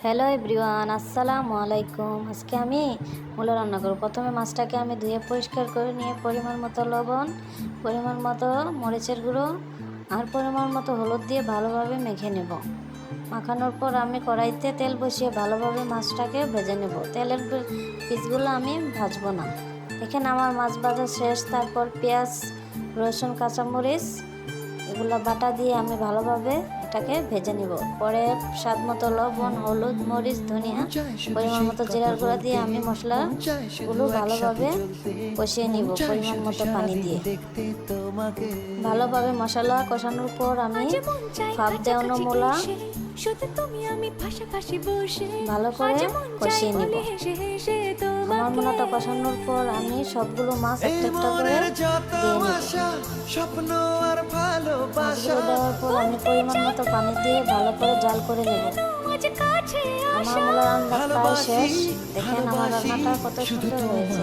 Hello everyone, আসসালামু আলাইকুম। আজকে আমি মূলা রান্না করব। প্রথমে মাছটাকে আমি ধুয়ে পরিষ্কার করে নিয়ে পরিমাণ মতো লবণ, পরিমাণ মতো মরিচের গুঁড়ো আর পরিমাণ মতো হলুদ দিয়ে ভালোভাবে মেখে নেব। মাখানোর পর আমি কড়াইতে তেল বসিয়ে ভালোভাবে মাছটাকে ভেজে নেব। তেলের পিসগুলো আমি ভাজবো না। এখানে আমার মাছ ভাজা শেষ। তারপর পেঁয়াজ, রসুন, কাঁচামরিচ এগুলো বাটা দিয়ে আমি ভালোভাবে এটাকে ভেজে নিব। পরে স্বাদ মতো লবণ, হলুদ, মরিচ, ধনিয়া, পরিমাণ মতো জিরার গুঁড়া দিয়ে আমি মশলাগুলো ভালোভাবে কষিয়ে নিব পরিমাণ মতো পানি দিয়ে। ভালোভাবে মশলা কষানোর পর আমি ভাপ দেওয়ানো মূলা ভালো করে কষিয়ে নিব। আমার মূলাটা কষানোর পর আমি সবগুলো মাছ একটা একটা করে দিয়ে নেব। মাছগুলো দেওয়ার পর আমি পরিমাণ মতো পানি দিয়ে ভালো করে জাল করে নেব। আমার মূলা রান্না প্রায় শেষ। দেখেন আমার রান্নাটা কত সুন্দর হয়েছে।